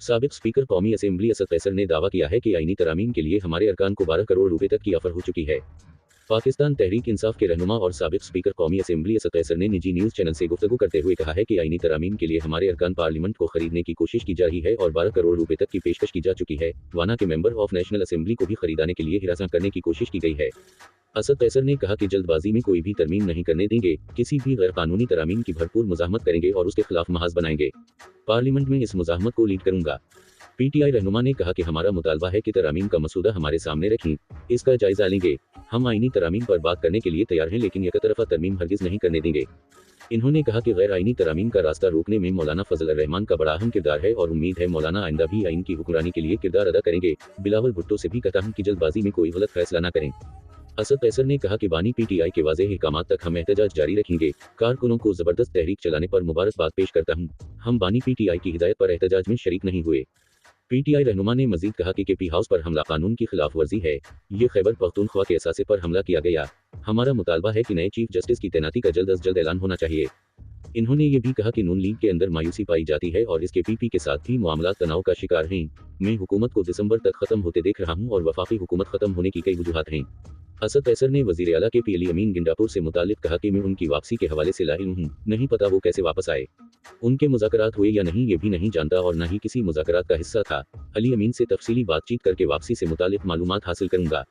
साबिक स्पीकर कौमी असेंबली असद कैसर ने दावा किया है कि आईनी तरामीम के लिए हमारे अरकान को 12 करोड़ रुपए तक की ऑफर हो चुकी है। पाकिस्तान तहरीक इंसाफ के रहनुमा और साबिक स्पीकर कौमी असेंबली असद कैसर ने निजी न्यूज चैनल से गुफ्तगू करते हुए कहा है कि आईनी तरामीम के लिए हमारे अरकान पार्लियामेंट को खरीदने की कोशिश की जा रही है और 12 करोड़ रुपए तक की पेशकश की जा चुकी है। वाना के मेंबर ऑफ नेशनल असेंबली को भी खरीदाने के लिए हिरासत करने की कोशिश की गई है। असद कैसर ने कहा कि जल्दबाजी में कोई भी तरमीम नहीं करने देंगे, किसी भी गैर कानूनी तरामीम की भरपूर मुज़ाहमत करेंगे और उसके खिलाफ महाज बनाएंगे। पार्लियामेंट में इस मुज़ाहमत को लीड करूंगा। पीटीआई रहनुमा ने कहा कि हमारा मुतालबा है कि तरामीम का मसूदा हमारे सामने रखें, इसका जायजा लेंगे। हम आईनी तरामीम पर बात करने के लिए तैयार हैं, लेकिन एकतरफा तरमीम हरगिज नहीं करने देंगे। इन्होंने कहा कि गैर आईनी तरामीम का रास्ता रोकने में मौलाना फजल रहमान का बड़ा अहम किरदार है और उम्मीद है मौलाना आइंदा भी आइन की हुक्मरानी के लिए किरदार अदा करेंगे। बिलावल भुट्टो से भी कहता हूं कि जल्दबाजी में कोई गलत फैसला न करें। असद कैसर ने कहा कि बानी पीटीआई के वाज़ेह अहकामात तक हम एहतजाज जारी रखेंगे। कारकुनों को जबरदस्त तहरीक चलाने पर मुबारकबाद पेश करता हूं। हम बानी पीटीआई की हिदायत पर एहतजाज में शरीक नहीं हुए। पीटीआई रहनुमा ने मजीद कहा कि केपी हाउस पर हमला कानून की खिलाफ वर्जी है। ये खैबर पख्तूनख्वा के असासे पर हमला किया गया। हमारा मुतालबा है कि नए चीफ जस्टिस की तैनाती का जल्द अज जल्द ऐलान होना चाहिए। इन्होंने ये भी कहा कि नून लीग के अंदर मायूसी पाई जाती है और इसके पीपी के साथ भी मामलात तनाव का शिकार हैं। मैं हुकूमत को दिसंबर तक खत्म होते देख रहा हूं और वफाकी हुकूमत खत्म होने की कई वजूहात हैं। असद कैसर ने वजीर आला के पी अली अमीन गिंडापुर से मुतालिक कहा कि मैं उनकी वापसी के हवाले से लाइल हूं, नहीं पता वो कैसे वापस आए। उनके मुज़ाकरात हुए या नहीं ये भी नहीं जानता और न ही किसी मुज़ाकरात का हिस्सा था। अली अमीन से तफसीली बातचीत करके वापसी से मुतालिक मालूमात हासिल करूंगा।